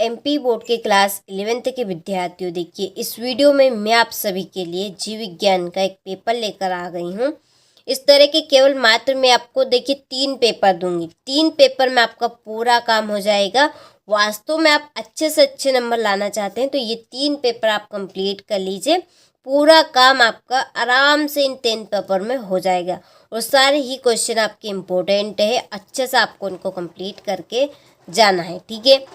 MP board के class 11th के विद्यार्थियों, देखिए इस वीडियो में मैं आप सभी के लिए जीव विज्ञान का एक पेपर लेकर आ गई हूँ। इस तरह के केवल मात्र मैं आपको देखिए 3 पेपर दूंगी। 3 पेपर में आपका पूरा काम हो जाएगा। वास्तव में आप अच्छे से अच्छे नंबर लाना चाहते हैं तो ये 3 पेपर आप कंप्लीट कर लीजिए। पूरा काम आपका आराम से इन 10 पेपर में हो जाएगा और सारे ही क्वेश्चन आपके इम्पोर्टेंट है। अच्छे से आपको उनको कंप्लीट करके जाना है, ठीक है।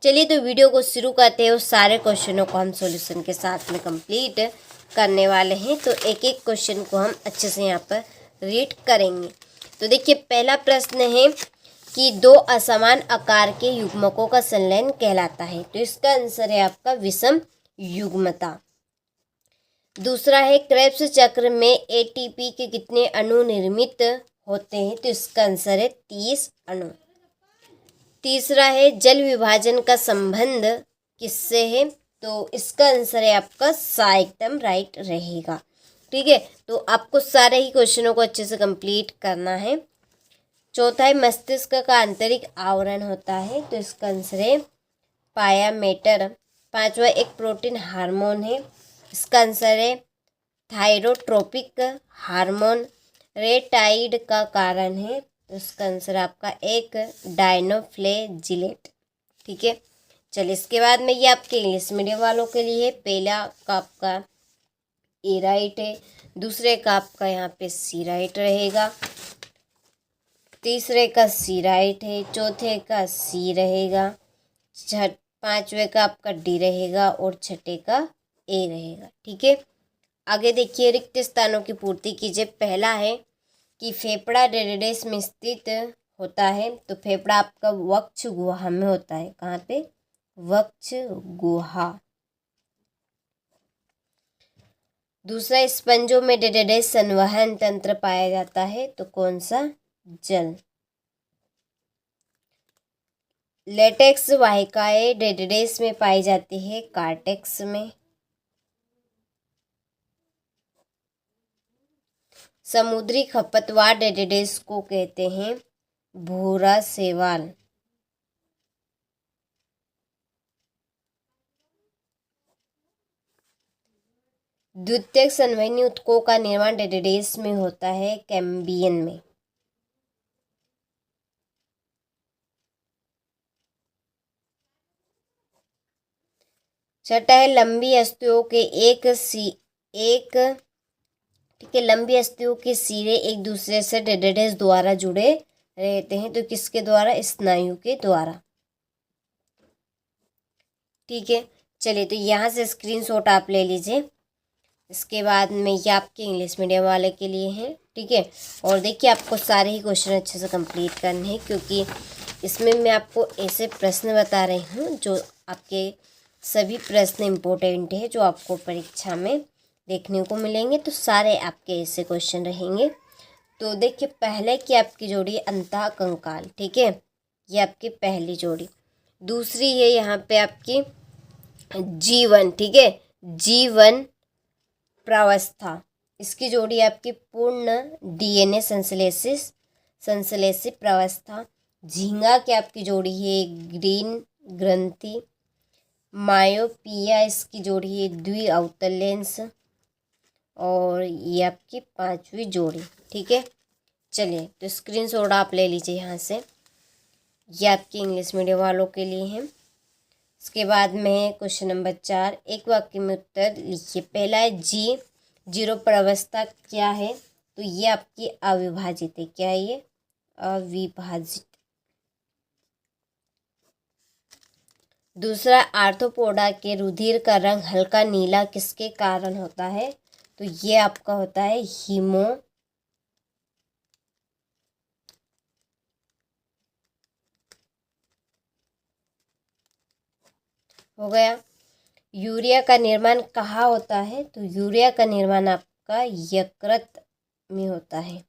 चलिए तो वीडियो को शुरू करते हैं। उस सारे क्वेश्चनों को हम सॉल्यूशन के साथ में कंप्लीट करने वाले हैं। तो एक एक क्वेश्चन को हम अच्छे से यहाँ पर रीड करेंगे। तो देखिए पहला प्रश्न है कि 2 असमान आकार के युग्मकों का संलयन कहलाता है। तो इसका आंसर है आपका विषम युग्मता। दूसरा है क्रेब्स चक्र में एटीपी के कितने अणु निर्मित होते हैं। तो इसका आंसर है 30 अणु। तीसरा है जल विभाजन का संबंध किससे है। तो इसका आंसर है आपका सा एकदम राइट रहेगा, ठीक है। तो आपको सारे ही क्वेश्चनों को अच्छे से कंप्लीट करना है। चौथा है मस्तिष्क का आंतरिक आवरण होता है। तो इसका आंसर है पाया मेटर। पांचवा एक प्रोटीन हार्मोन है। इसका आंसर है थायरोट्रोपिक हार्मोन। रेटाइड का कारण है। तो इसका आंसर आपका एक डायनोफ्लेजिलेट, ठीक है। चलिए इसके बाद में ये आपके इंग्लिश मीडियम वालों के लिए पहला का आपका ए राइट है, दूसरे का आपका यहाँ पे सी राइट रहेगा, तीसरे का सी राइट है, चौथे का सी रहेगा, पांचवे का आपका डी रहेगा और छठे का ए रहेगा, ठीक है। आगे देखिए रिक्त स्थानों की पूर्ति कीजिए। पहला है कि फेफड़ा डेडेस में स्थित होता है। तो फेफड़ा आपका वक्ष गुहा में होता है। कहाँ पे? वक्ष गुहा। दूसरा स्पंजों में डेडेस संवहन तंत्र पाया जाता है। तो कौन सा? जल। लेटेक्स वाहिकाएं डेडेस में पाई जाती है। कार्टेक्स में। समुद्री खरपतवार डेडेस को कहते हैं भूरा शैवाल। द्वितीयक संवहनी ऊतकों का निर्माण डेडेस में होता है। कैम्बियन में। छठा है लंबी अस्थियों के ठीक है, लंबी अस्थियों के सिरे एक दूसरे से डेडेस द्वारा जुड़े रहते हैं। तो किसके द्वारा? स्नायु के द्वारा, ठीक है। चलिए तो यहाँ से स्क्रीनशॉट आप ले लीजिए। इसके बाद में ये आपके इंग्लिश मीडियम वाले के लिए है, ठीक है। और देखिए आपको सारे ही क्वेश्चन अच्छे से कंप्लीट करने हैं क्योंकि इसमें मैं आपको ऐसे प्रश्न बता रही हूँ जो आपके सभी प्रश्न इम्पोर्टेंट है जो आपको परीक्षा में देखने को मिलेंगे। तो सारे आपके ऐसे क्वेश्चन रहेंगे। तो देखिए पहले की आपकी जोड़ी अंतः कंकाल, ठीक है, ये आपकी पहली जोड़ी। दूसरी है यहाँ पे आपकी जीवन, ठीक है, जीवन प्रावस्था। इसकी जोड़ी आपकी पूर्ण डीएनए संश्लेषित प्रावस्था। झींगा की आपकी जोड़ी है ग्रीन ग्रंथि। मायोपिया इसकी जोड़ी है द्विअवतल लेंस। और ये आपकी 5वीं जोड़ी, ठीक है। चलिए तो स्क्रीनशॉट आप ले लीजिए यहाँ से। ये आपके इंग्लिश मीडियम वालों के लिए है। इसके बाद में क्वेश्चन नंबर 4 एक वाक्य में उत्तर लिखिए। पहला है जीरो प्रावस्था क्या है। तो ये आपकी अविभाजित है। क्या है ये? अविभाजित। दूसरा आर्थ्रोपोडा के रुधिर का रंग हल्का नीला किसके कारण होता है। तो ये आपका होता है हो गया। यूरिया का निर्माण कहाँ होता है। तो यूरिया का निर्माण आपका यकृत में होता है।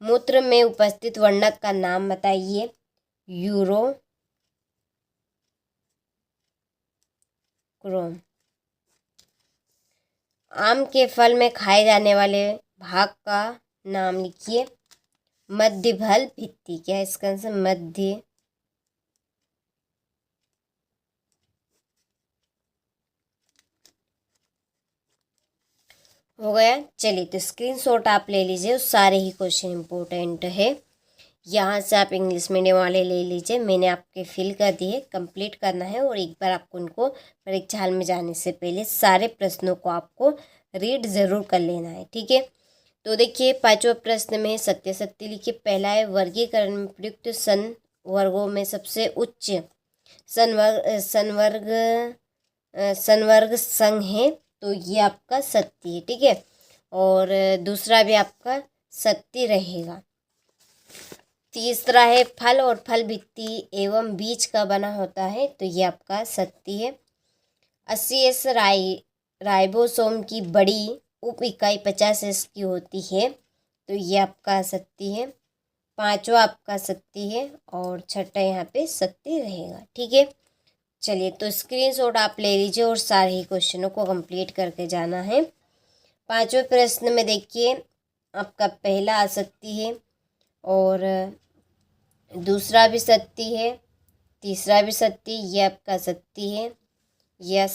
मूत्र में उपस्थित वर्णक का नाम बताइए। यूरोक्रोम। आम के फल में खाए जाने वाले भाग का नाम लिखिए। मध्यफल भित्ति। क्या है इसका आंसर? मध्य हो गया। चलिए तो स्क्रीनशॉट आप ले लीजिए, सारे ही क्वेश्चन इम्पोर्टेंट है। यहाँ से आप इंग्लिश मीडियम वाले ले लीजिए, मैंने आपके फिल कर दिए, कंप्लीट करना है और एक बार आपको उनको परीक्षा हॉल में जाने से पहले सारे प्रश्नों को आपको रीड ज़रूर कर लेना है, ठीक है। तो देखिए 5वां प्रश्न में सत्य सत्य लिखिए। पहला है वर्गीकरण में प्रयुक्त सन वर्गों में सबसे उच्च संवर्ग संघ है, तो ये आपका सत्य है, ठीक है। और दूसरा भी आपका सत्य रहेगा। तीसरा है फल और फल भित्ति एवं बीज का बना होता है, तो ये आपका सत्य है। 80S राइबोसोम की बड़ी उप इकाई 50S की होती है, तो ये आपका सत्य है। 5वां आपका सत्य है और 6ठा यहाँ पे सत्य रहेगा, ठीक है। चलिए तो स्क्रीनशॉट आप ले लीजिए और सारे ही क्वेश्चनों को कंप्लीट करके जाना है। 5वें प्रश्न में देखिए आपका पहला असत्य है और दूसरा भी सत्य है, तीसरा भी सत्य, ये आपका सत्य है, यह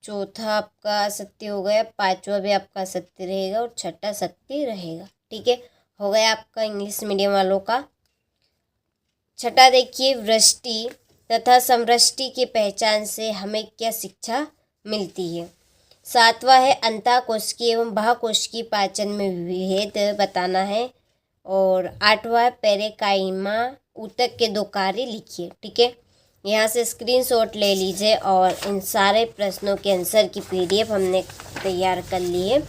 चौथा आपका सत्य हो गया, 5वां भी आपका सत्य रहेगा और 6ठा सत्य रहेगा, ठीक है। हो गया आपका इंग्लिश मीडियम वालों का। 6ठा देखिए वृष्टि तथा समवृष्टि की पहचान से हमें क्या शिक्षा मिलती है। 7वां है अंतःकोशिकीय एवं बाह्यकोशिकीय पाचन में भेद बताना है। और 8वां पेरेकाइमा ऊतक के 2 कार्य लिखिए, ठीक है। यहाँ से स्क्रीनशॉट ले लीजिए और इन सारे प्रश्नों के आंसर की PDF हमने तैयार कर ली है।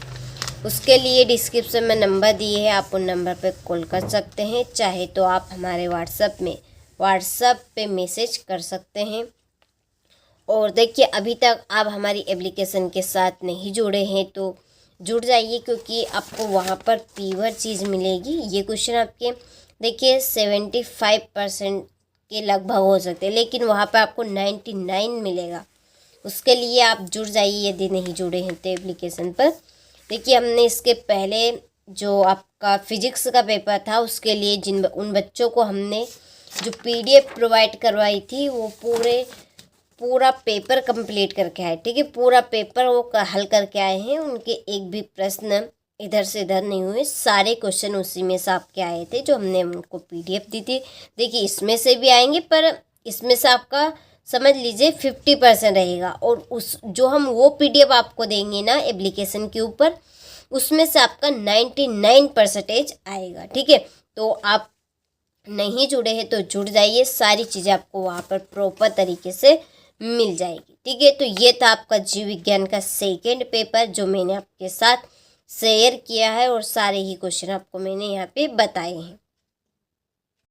उसके लिए डिस्क्रिप्शन में नंबर दिए हैं, आप उन नंबर पर कॉल कर सकते हैं, चाहे तो आप हमारे व्हाट्सएप पे मैसेज कर सकते हैं। और देखिए अभी तक आप हमारी एप्लीकेशन के साथ नहीं जुड़े हैं तो जुड़ जाइए, क्योंकि आपको वहाँ पर पीवर चीज़ मिलेगी। ये क्वेश्चन आपके देखिए 75% के लगभग हो सकते हैं, लेकिन वहाँ पर आपको 99 मिलेगा। उसके लिए आप जुड़ जाइए यदि नहीं जुड़े हैं तो एप्लीकेशन पर। देखिए हमने इसके पहले जो आपका फिजिक्स का पेपर था उसके लिए उन बच्चों को हमने जो PDF प्रोवाइड करवाई थी वो पूरा पेपर कंप्लीट करके आए, ठीक है। पूरा पेपर वो हल करके आए हैं, उनके एक भी प्रश्न इधर से इधर नहीं हुए, सारे क्वेश्चन उसी में से आपके आए थे जो हमने उनको PDF दी थी। देखिए इसमें से भी आएंगे पर इसमें से आपका समझ लीजिए 50% रहेगा, और उस जो हम वो PDF आपको देंगे ना एप्लीकेशन के ऊपर, उसमें से आपका 99% आएगा, ठीक है। तो आप नहीं जुड़े हैं तो जुड़ जाइए, सारी चीज़ें आपको वहाँ पर प्रॉपर तरीके से मिल जाएगी, ठीक है। तो ये था आपका जीव विज्ञान का 2nd पेपर जो मैंने आपके साथ शेयर किया है और सारे ही क्वेश्चन आपको मैंने यहाँ पे बताए हैं।